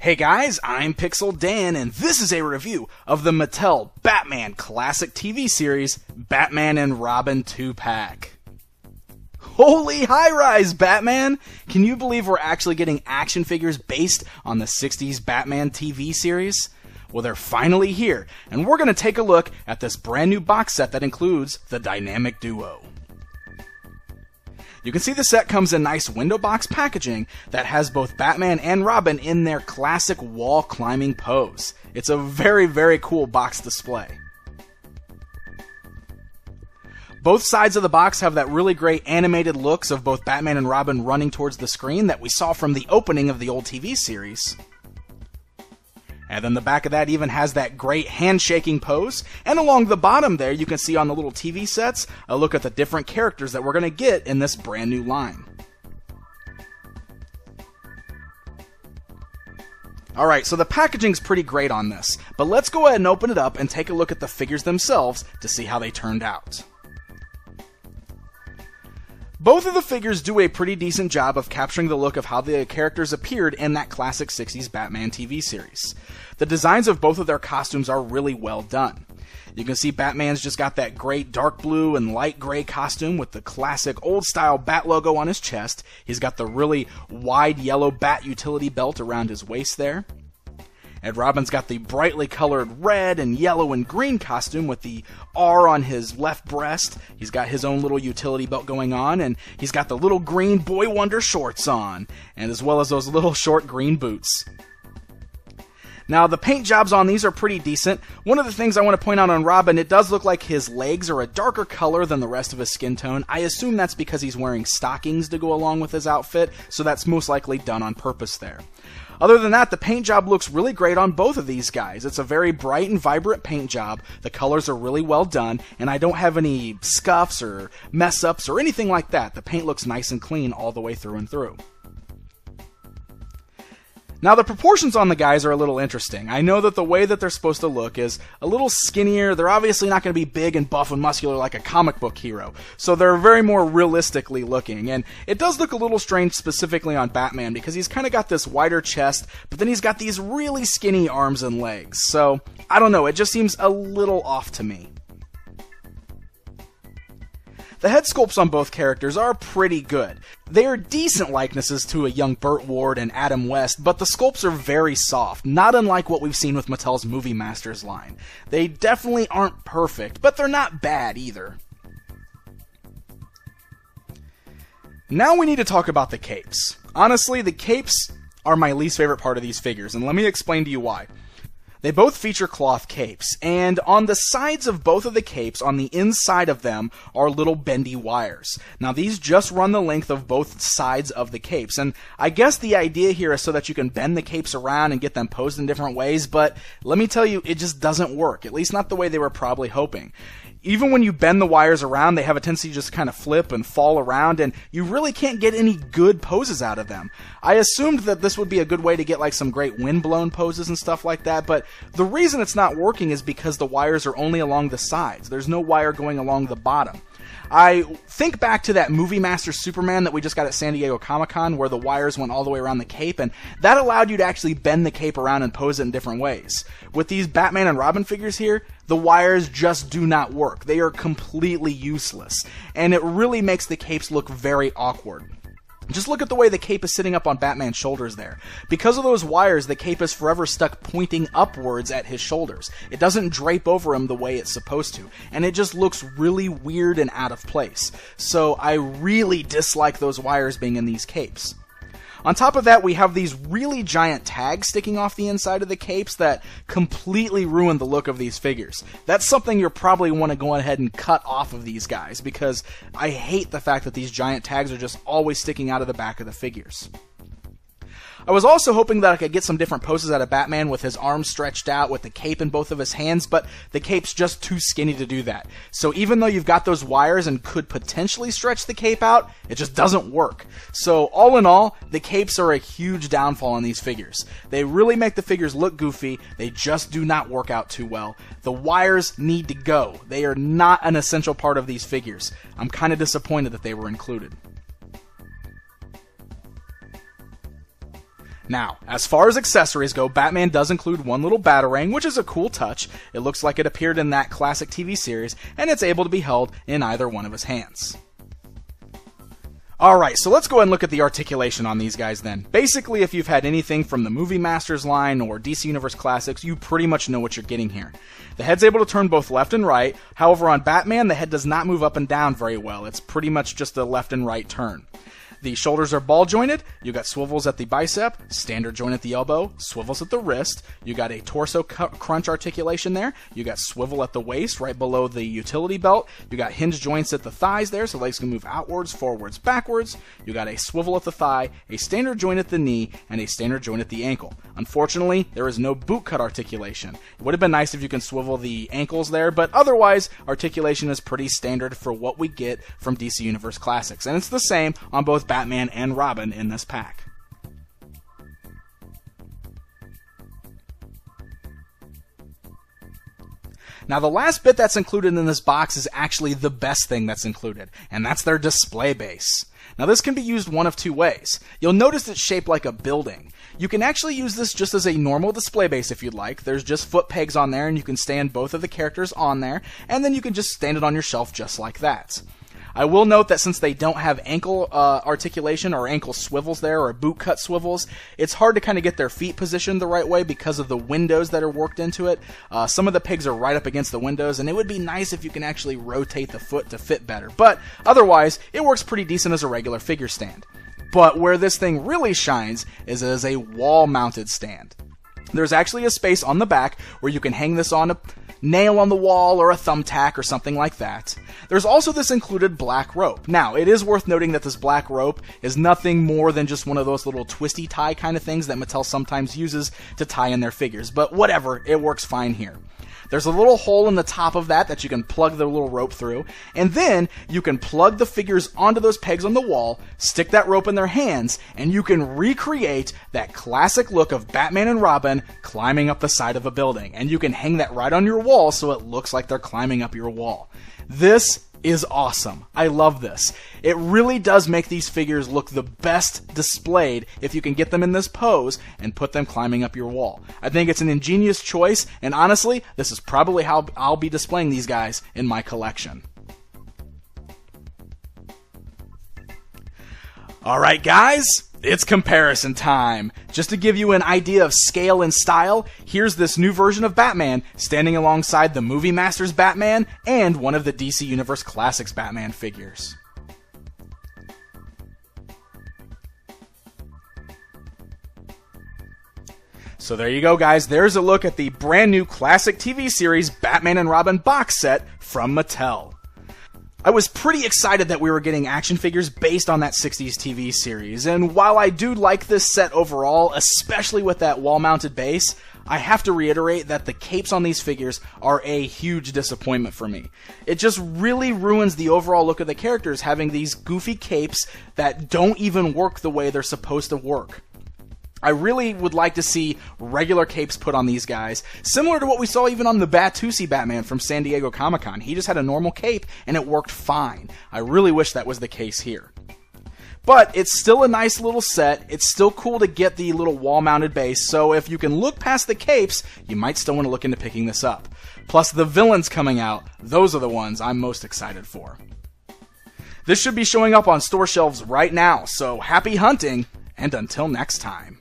Hey guys, I'm Pixel Dan, and this is a review of the Mattel Batman Classic TV series, Batman and Robin 2-pack. Holy high-rise, Batman! Can you believe we're actually getting action figures based on the 60s Batman TV series? Well, they're finally here, and we're going to take a look at this brand new box set that includes the dynamic duo. You can see the set comes in nice window box packaging that has both Batman and Robin in their classic wall climbing pose. It's a very, very cool box display. Both sides of the box have that really great animated looks of both Batman and Robin running towards the screen that we saw from the opening of the old TV series. And then the back of that even has that great handshaking pose. And along the bottom there, you can see on the little TV sets, a look at the different characters that we're going to get in this brand new line. Alright, so the packaging's pretty great on this, but let's go ahead and open it up and take a look at the figures themselves to see how they turned out. Both of the figures do a pretty decent job of capturing the look of how the characters appeared in that classic 60s Batman TV series. The designs of both of their costumes are really well done. You can see Batman's just got that great dark blue and light gray costume with the classic old-style Bat logo on his chest. He's got the really wide yellow Bat utility belt around his waist there. And Robin's got the brightly colored red and yellow and green costume with the R on his left breast. He's got his own little utility belt going on, and he's got the little green Boy Wonder shorts on, and as well as those little short green boots. Now, the paint jobs on these are pretty decent. One of the things I want to point out on Robin, it does look like his legs are a darker color than the rest of his skin tone. I assume that's because he's wearing stockings to go along with his outfit, so that's most likely done on purpose there. Other than that, the paint job looks really great on both of these guys. It's a very bright and vibrant paint job. The colors are really well done, and I don't have any scuffs or mess-ups or anything like that. The paint looks nice and clean all the way through and through. Now, the proportions on the guys are a little interesting. I know that the way that they're supposed to look is a little skinnier. They're obviously not going to be big and buff and muscular like a comic book hero. So they're very more realistically looking. And it does look a little strange specifically on Batman because he's kind of got this wider chest, but then he's got these really skinny arms and legs. So, I don't know. It just seems a little off to me. The head sculpts on both characters are pretty good. They are decent likenesses to a young Burt Ward and Adam West, but the sculpts are very soft, not unlike what we've seen with Mattel's Movie Masters line. They definitely aren't perfect, but they're not bad either. Now we need to talk about the capes. Honestly, the capes are my least favorite part of these figures, and let me explain to you why. They both feature cloth capes, and on the sides of both of the capes, on the inside of them, are little bendy wires. Now, these just run the length of both sides of the capes, and I guess the idea here is so that you can bend the capes around and get them posed in different ways, but let me tell you, it just doesn't work, at least not the way they were probably hoping. Even when you bend the wires around, they have a tendency to just kind of flip and fall around, and you really can't get any good poses out of them. I assumed that this would be a good way to get like some great windblown poses and stuff like that, but the reason it's not working is because the wires are only along the sides. There's no wire going along the bottom. I think back to that Movie Master Superman that we just got at San Diego Comic-Con where the wires went all the way around the cape, and that allowed you to actually bend the cape around and pose it in different ways. With these Batman and Robin figures here, the wires just do not work. They are completely useless, and it really makes the capes look very awkward. Just look at the way the cape is sitting up on Batman's shoulders there. Because of those wires, the cape is forever stuck pointing upwards at his shoulders. It doesn't drape over him the way it's supposed to, and it just looks really weird and out of place. So I really dislike those wires being in these capes. On top of that, we have these really giant tags sticking off the inside of the capes that completely ruin the look of these figures. That's something you'll probably want to go ahead and cut off of these guys, because I hate the fact that these giant tags are just always sticking out of the back of the figures. I was also hoping that I could get some different poses out of Batman with his arms stretched out with the cape in both of his hands, but the cape's just too skinny to do that. So even though you've got those wires and could potentially stretch the cape out, it just doesn't work. So all in all, the capes are a huge downfall on these figures. They really make the figures look goofy, they just do not work out too well. The wires need to go. They are not an essential part of these figures. I'm kind of disappointed that they were included. Now, as far as accessories go, Batman does include one little batarang, which is a cool touch. It looks like it appeared in that classic TV series, and it's able to be held in either one of his hands. Alright, so let's go ahead and look at the articulation on these guys then. Basically, if you've had anything from the Movie Masters line or DC Universe Classics, you pretty much know what you're getting here. The head's able to turn both left and right, however on Batman, the head does not move up and down very well. It's pretty much just a left and right turn. The shoulders are ball jointed, you got swivels at the bicep, standard joint at the elbow, swivels at the wrist, you got a torso crunch articulation there, you got swivel at the waist right below the utility belt, you got hinge joints at the thighs there so legs can move outwards, forwards, backwards, you got a swivel at the thigh, a standard joint at the knee, and a standard joint at the ankle. Unfortunately, there is no boot cut articulation. It would have been nice if you can swivel the ankles there, but otherwise, articulation is pretty standard for what we get from DC Universe Classics, and it's the same on both Batman and Robin in this pack. Now the last bit that's included in this box is actually the best thing that's included, and that's their display base. Now this can be used one of two ways. You'll notice it's shaped like a building. You can actually use this just as a normal display base if you'd like. There's just foot pegs on there and you can stand both of the characters on there, and then you can just stand it on your shelf just like that. I will note that since they don't have ankle articulation or ankle swivels there or boot cut swivels, it's hard to kind of get their feet positioned the right way because of the windows that are worked into it. Some of the pegs are right up against the windows, and it would be nice if you can actually rotate the foot to fit better. But otherwise, it works pretty decent as a regular figure stand. But where this thing really shines is as a wall-mounted stand. There's actually a space on the back where you can hang this on a nail on the wall or a thumbtack or something like that. There's also this included black rope. Now, it is worth noting that this black rope is nothing more than just one of those little twisty tie kind of things that Mattel sometimes uses to tie in their figures, but whatever, it works fine here. There's a little hole in the top of that you can plug the little rope through, and then you can plug the figures onto those pegs on the wall, stick that rope in their hands, and you can recreate that classic look of Batman and Robin climbing up the side of a building. And you can hang that right on your wall so it looks like they're climbing up your wall. This is awesome. I love this. It really does make these figures look the best displayed if you can get them in this pose and put them climbing up your wall. I think it's an ingenious choice, and honestly, this is probably how I'll be displaying these guys in my collection. Alright guys, it's comparison time. Just to give you an idea of scale and style, here's this new version of Batman standing alongside the Movie Masters Batman and one of the DC Universe Classics Batman figures. So there you go guys, there's a look at the brand new classic TV series Batman and Robin box set from Mattel. I was pretty excited that we were getting action figures based on that 60s TV series, and while I do like this set overall, especially with that wall-mounted base, I have to reiterate that the capes on these figures are a huge disappointment for me. It just really ruins the overall look of the characters having these goofy capes that don't even work the way they're supposed to work. I really would like to see regular capes put on these guys, similar to what we saw even on the Batusi Batman from San Diego Comic-Con. He just had a normal cape, and it worked fine. I really wish that was the case here. But it's still a nice little set. It's still cool to get the little wall-mounted base, so if you can look past the capes, you might still want to look into picking this up. Plus, the villains coming out, those are the ones I'm most excited for. This should be showing up on store shelves right now, so happy hunting, and until next time.